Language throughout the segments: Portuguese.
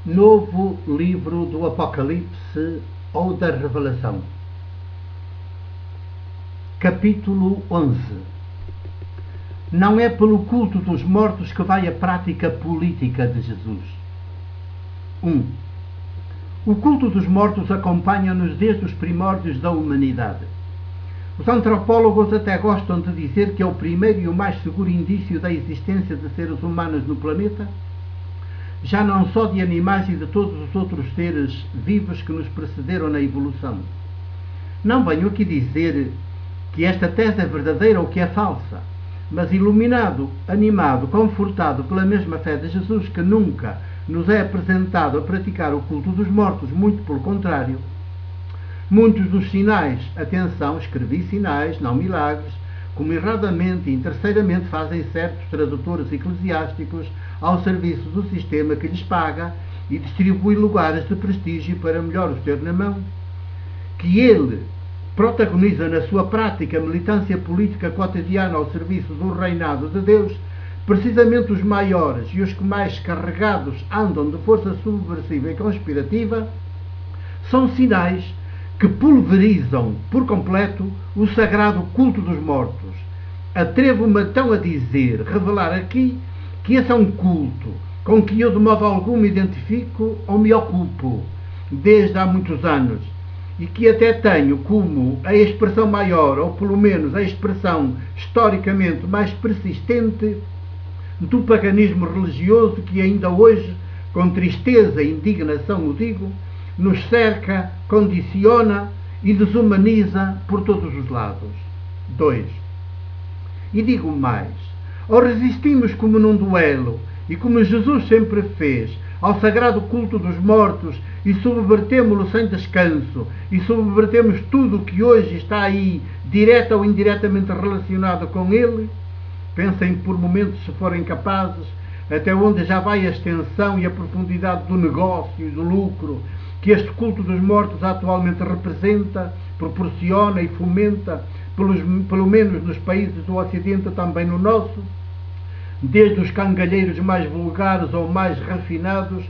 Novo livro do Apocalipse ou da Revelação. Capítulo 11. Não é pelo culto dos mortos que vai a prática política de Jesus. 1. O culto dos mortos acompanha-nos desde os primórdios da humanidade. Os antropólogos até gostam de dizer que é o primeiro e o mais seguro indício da existência de seres humanos no planeta, já não só de animais e de todos os outros seres vivos que nos precederam na evolução. Não venho aqui dizer que esta tese é verdadeira ou que é falsa, mas iluminado, animado, confortado pela mesma fé de Jesus, que nunca nos é apresentado a praticar o culto dos mortos, muito pelo contrário. Muitos dos sinais, atenção, escrevi sinais, não milagres, como erradamente e interesseiramente fazem certos tradutores eclesiásticos ao serviço do sistema que lhes paga e distribui lugares de prestígio para melhor os ter na mão, que ele protagoniza na sua prática militância política cotidiana ao serviço do reinado de Deus, precisamente os maiores e os que mais carregados andam de força subversiva e conspirativa, são sinais que pulverizam por completo o sagrado culto dos mortos. Atrevo-me então a dizer, revelar aqui, que esse é um culto com que eu de modo algum me identifico ou me ocupo desde há muitos anos, e que até tenho como a expressão maior, ou pelo menos a expressão historicamente mais persistente do paganismo religioso que ainda hoje, com tristeza e indignação o digo, nos cerca, condiciona e desumaniza por todos os lados. 2. E digo mais, ou resistimos como num duelo, e como Jesus sempre fez, ao sagrado culto dos mortos, e subvertemo-lo sem descanso, e subvertemos tudo o que hoje está aí, direta ou indiretamente relacionado com ele. Pensem por momentos, se forem capazes, até onde já vai a extensão e a profundidade do negócio e do lucro que este culto dos mortos atualmente representa, proporciona e fomenta, pelo menos nos países do Ocidente, também no nosso, desde os cangalheiros mais vulgares ou mais refinados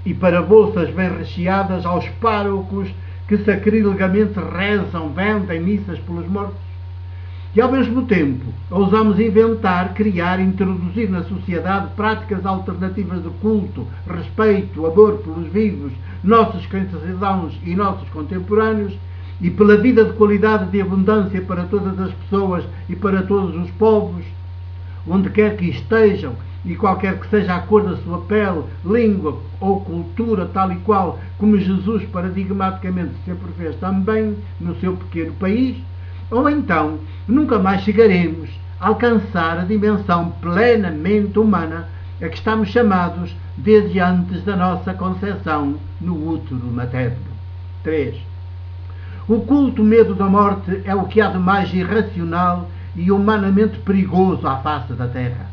e para bolsas bem recheadas, aos párocos que sacrilegamente rezam, vendem missas pelos mortos. E ao mesmo tempo ousamos inventar, criar, introduzir na sociedade práticas alternativas de culto, respeito, amor pelos vivos, nossos concidadãos e nossos contemporâneos, e pela vida de qualidade e abundância para todas as pessoas e para todos os povos, onde quer que estejam, e qualquer que seja a cor da sua pele, língua ou cultura, tal e qual como Jesus paradigmaticamente sempre fez também no seu pequeno país, ou então nunca mais chegaremos a alcançar a dimensão plenamente humana a que estamos chamados desde antes da nossa concepção no útero materno. 3. O culto medo da morte é o que há de mais irracional e humanamente perigoso à face da terra.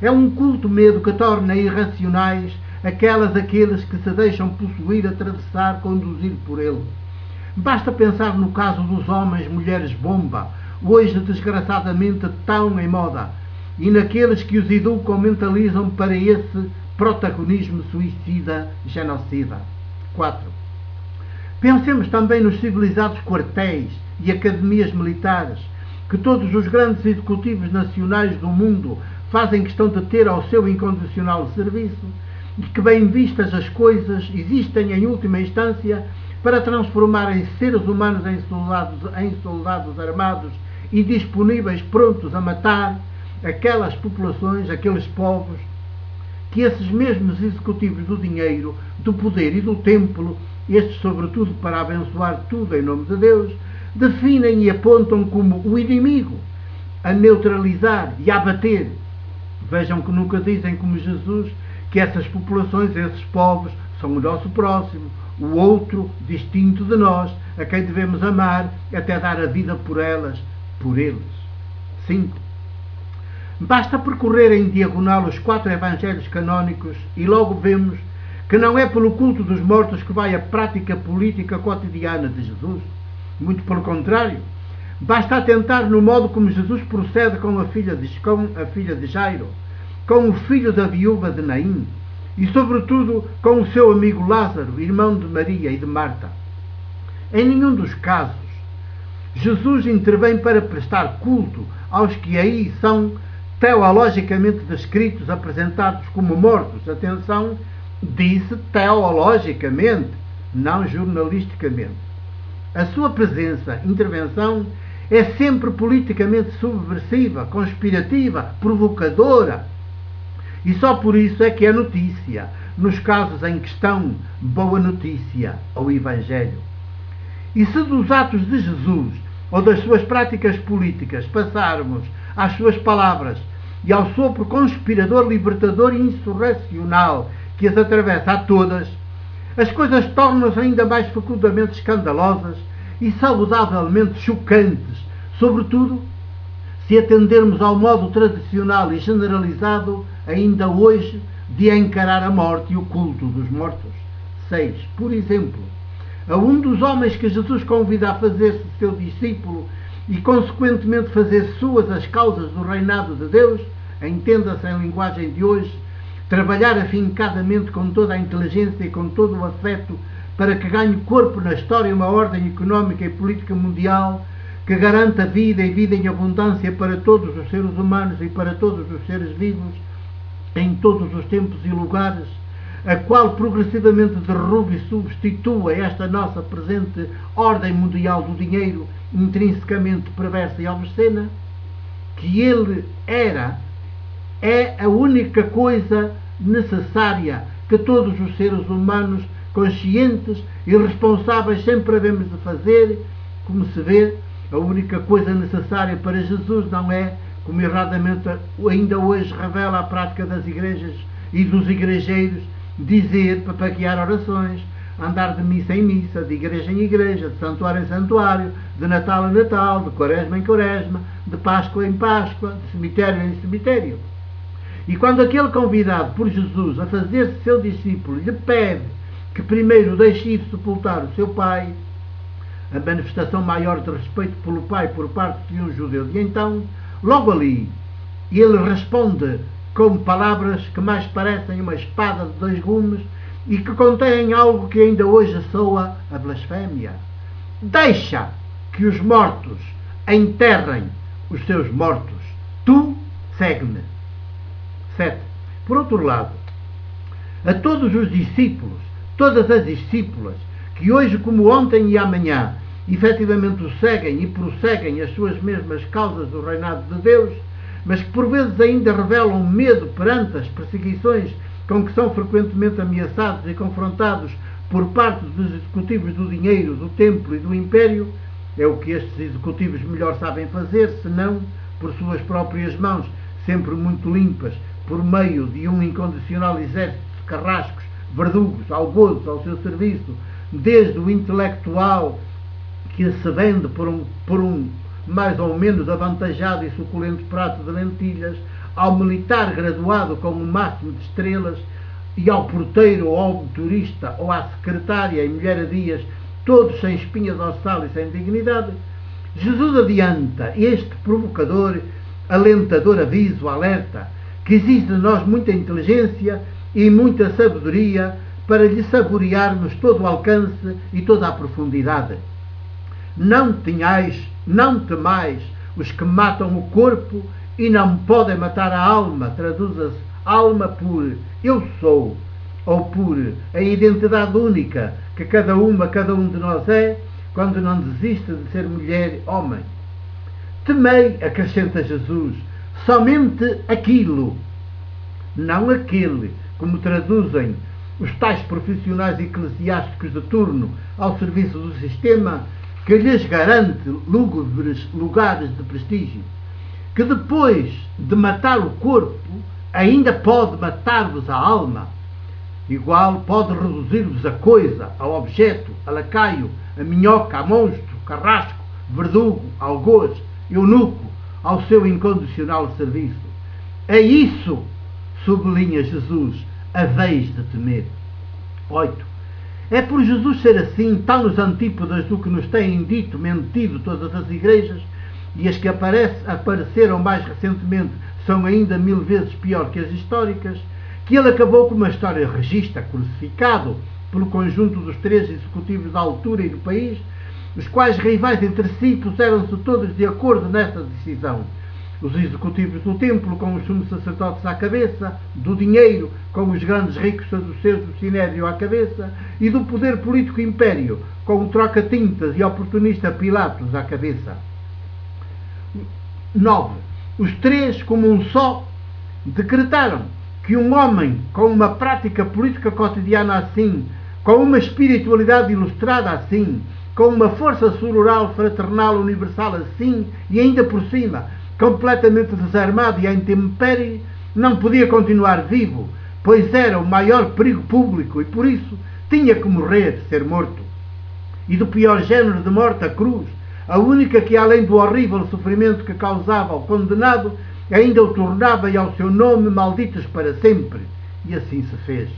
É um culto medo que torna irracionais aqueles que se deixam possuir, atravessar, conduzir por ele. Basta pensar no caso dos homens, mulheres bomba, hoje desgraçadamente tão em moda, e naqueles que os educam, mentalizam para esse protagonismo suicida, genocida. 4. Pensemos também nos civilizados quartéis e academias militares que todos os grandes executivos nacionais do mundo fazem questão de ter ao seu incondicional serviço, e que, bem vistas as coisas, existem em última instância para transformarem seres humanos em soldados armados e disponíveis, prontos a matar aquelas populações, aqueles povos, que esses mesmos executivos do dinheiro, do poder e do templo, estes sobretudo para abençoar tudo em nome de Deus, definem e apontam como o inimigo, a neutralizar e a abater. Vejam que nunca dizem como Jesus que essas populações, esses povos, são o nosso próximo, o outro distinto de nós, a quem devemos amar, até dar a vida por elas, por eles. 5. Basta percorrer em diagonal os 4 evangelhos canónicos e logo vemos que não é pelo culto dos mortos que vai a prática política cotidiana de Jesus. Muito pelo contrário. Basta atentar no modo como Jesus procede com a filha de Jairo, com o filho da viúva de Naim, e sobretudo com o seu amigo Lázaro, irmão de Maria e de Marta. Em nenhum dos casos, Jesus intervém para prestar culto aos que aí são teologicamente descritos, apresentados como mortos. Atenção, disse teologicamente, não jornalisticamente. A sua presença, intervenção, é sempre politicamente subversiva, conspirativa, provocadora. E só por isso é que é notícia, nos casos em questão, boa notícia, ao Evangelho. E se dos atos de Jesus ou das suas práticas políticas passarmos às suas palavras e ao sopro conspirador, libertador e insurrecional que as atravessa a todas, as coisas tornam-se ainda mais fecundamente escandalosas e saudavelmente chocantes, sobretudo se atendermos ao modo tradicional e generalizado ainda hoje de encarar a morte e o culto dos mortos. 6. Por exemplo, a um dos homens que Jesus convida a fazer-se seu discípulo e consequentemente fazer suas as causas do reinado de Deus, entenda-se em linguagem de hoje, trabalhar afincadamente com toda a inteligência e com todo o afeto para que ganhe corpo na história uma ordem económica e política mundial que garanta vida e vida em abundância para todos os seres humanos e para todos os seres vivos, em todos os tempos e lugares, a qual progressivamente derruba e substitua esta nossa presente ordem mundial do dinheiro, intrinsecamente perversa e obscena, que ele é a única coisa necessária que todos os seres humanos conscientes e responsáveis sempre havemos de fazer. Como se vê, a única coisa necessária para Jesus não é, como erradamente ainda hoje revela a prática das igrejas e dos igrejeiros, dizer, papaguear orações, andar de missa em missa, de igreja em igreja, de santuário em santuário, de Natal em Natal, de Quaresma em Quaresma, de Páscoa em Páscoa, de cemitério em cemitério. E quando aquele convidado por Jesus a fazer-se seu discípulo lhe pede que primeiro deixe ir sepultar o seu pai, a manifestação maior de respeito pelo pai por parte de um judeu de então, logo ali ele responde com palavras que mais parecem uma espada de dois gumes e que contêm algo que ainda hoje soa a blasfémia. Deixa que os mortos enterrem os seus mortos. Tu segue-me. 7. Por outro lado, a todos os discípulos, todas as discípulas, que hoje como ontem e amanhã efetivamente o seguem e prosseguem as suas mesmas causas do reinado de Deus, mas que por vezes ainda revelam medo perante as perseguições com que são frequentemente ameaçados e confrontados por parte dos executivos do dinheiro, do templo e do império, é o que estes executivos melhor sabem fazer, senão por suas próprias mãos, sempre muito limpas, por meio de um incondicional exército de carrascos, verdugos, algozes ao seu serviço, desde o intelectual que se vende por um mais ou menos avantajado e suculento prato de lentilhas, ao militar graduado com um máximo de estrelas, e ao porteiro ou ao motorista ou à secretária em mulheradias, todos sem espinha dorsal e sem dignidade. Jesus adianta este provocador, alentador aviso, alerta, que exige de nós muita inteligência e muita sabedoria para lhe saborearmos todo o alcance e toda a profundidade. Não temais os que matam o corpo e não podem matar a alma. Traduz-se alma por eu sou, ou por a identidade única que cada um de nós é, quando não desiste de ser mulher, homem. Temei, acrescenta Jesus, somente aquilo, não aquele, como traduzem os tais profissionais eclesiásticos de turno ao serviço do sistema, que lhes garante lúgubres lugares de prestígio, que depois de matar o corpo ainda pode matar-vos a alma, igual pode reduzir-vos a coisa, ao objeto, a lacaio, a minhoca, a monstro, carrasco, verdugo, algoz, eunuco, ao seu incondicional serviço. É isso, sublinha Jesus, a vez de temer. 8. É por Jesus ser assim, tão nos antípodas do que nos têm dito, mentido todas as igrejas, e as que apareceram mais recentemente são ainda 1000 vezes pior que as históricas, que ele acabou, como a história registra, crucificado pelo conjunto dos 3 executivos da altura e do país, os quais, rivais entre si, puseram-se todos de acordo nesta decisão. Os executivos do templo, com os sumos sacerdotes à cabeça, do dinheiro, com os grandes ricos saduceus do sinédrio à cabeça, e do poder político império, com o troca-tintas e oportunista Pilatos à cabeça. 9. Os 3, como um só, decretaram que um homem com uma prática política cotidiana assim, com uma espiritualidade ilustrada assim, com uma força sororal, fraternal, universal assim, e ainda por cima, completamente desarmado e em intempérie, não podia continuar vivo, pois era o maior perigo público e por isso tinha que morrer, ser morto. E do pior género de morte, a cruz, a única que, além do horrível sofrimento que causava ao condenado, ainda o tornava e ao seu nome malditos para sempre. E assim se fez.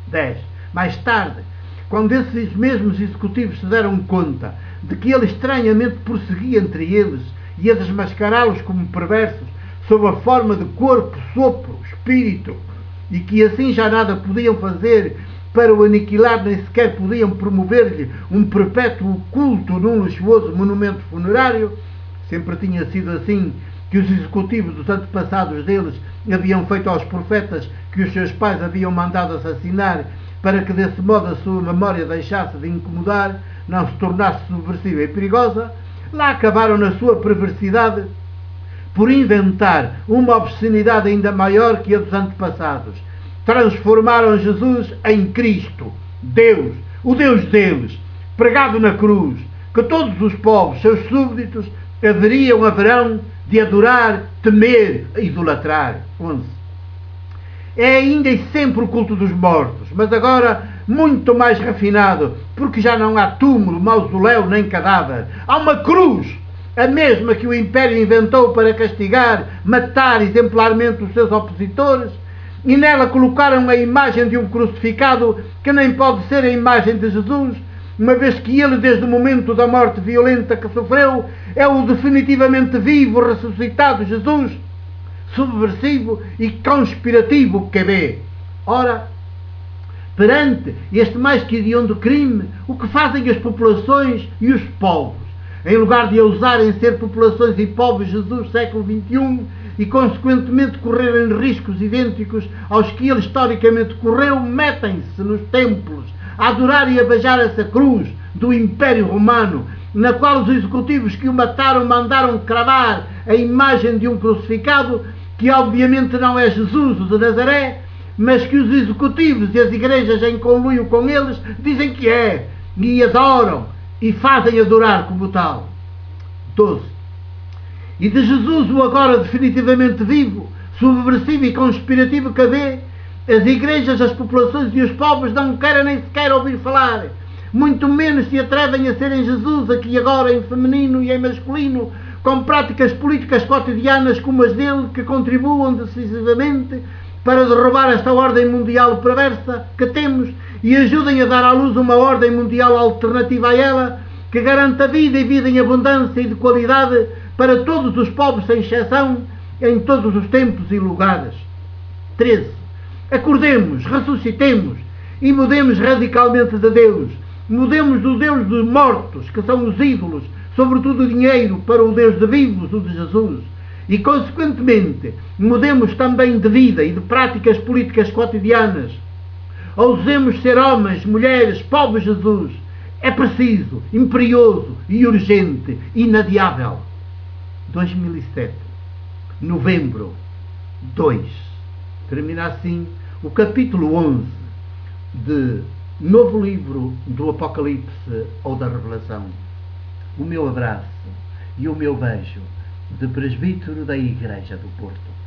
10. Mais tarde, quando esses mesmos executivos se deram conta de que ele estranhamente prosseguia entre eles e a desmascará-los como perversos, sob a forma de corpo, sopro, espírito, e que assim já nada podiam fazer para o aniquilar, nem sequer podiam promover-lhe um perpétuo culto num luxuoso monumento funerário, sempre tinha sido assim que os executivos dos antepassados deles haviam feito aos profetas que os seus pais haviam mandado assassinar, para que desse modo a sua memória deixasse de incomodar, não se tornasse subversiva e perigosa, lá acabaram na sua perversidade por inventar uma obscenidade ainda maior que a dos antepassados. Transformaram Jesus em Cristo, Deus, o Deus deles, pregado na cruz, que todos os povos, seus súbditos, haverão de adorar, temer, idolatrar. 11. É ainda e sempre o culto dos mortos, mas agora muito mais refinado, porque já não há túmulo, mausoléu nem cadáver. Há uma cruz, a mesma que o Império inventou para castigar, matar exemplarmente os seus opositores, e nela colocaram a imagem de um crucificado que nem pode ser a imagem de Jesus, uma vez que ele, desde o momento da morte violenta que sofreu, é o definitivamente vivo, ressuscitado Jesus, subversivo e conspirativo que vê. Ora, perante este mais que hediondo crime, o que fazem as populações e os povos? Em lugar de ousarem ser populações e povos Jesus século XXI e consequentemente correrem riscos idênticos aos que ele historicamente correu, metem-se nos templos a adorar e a beijar essa cruz do Império Romano, na qual os executivos que o mataram mandaram cravar a imagem de um crucificado que obviamente não é Jesus, o de Nazaré, mas que os executivos e as igrejas em conluio com eles dizem que é, e adoram e fazem adorar como tal. 12. E de Jesus, o agora definitivamente vivo, subversivo e conspirativo que vê, as igrejas, as populações e os povos não querem nem sequer ouvir falar, muito menos se atrevem a ser em Jesus, aqui agora em feminino e em masculino, com práticas políticas cotidianas como as dele, que contribuam decisivamente para derrubar esta ordem mundial perversa que temos e ajudem a dar à luz uma ordem mundial alternativa a ela, que garanta vida e vida em abundância e de qualidade para todos os povos, sem exceção, em todos os tempos e lugares. 13. Acordemos, ressuscitemos e mudemos radicalmente de Deus. Mudemos do Deus dos mortos, que são os ídolos, sobretudo o dinheiro, para o Deus de vivos, o de Jesus. E, consequentemente, mudemos também de vida e de práticas políticas cotidianas. Ousemos ser homens, mulheres, povos de Jesus. É preciso, imperioso e urgente, inadiável. 2007, novembro 2. Termina assim o capítulo 11 de Novo Livro do Apocalipse ou da Revelação. O meu abraço e o meu beijo de presbítero da Igreja do Porto.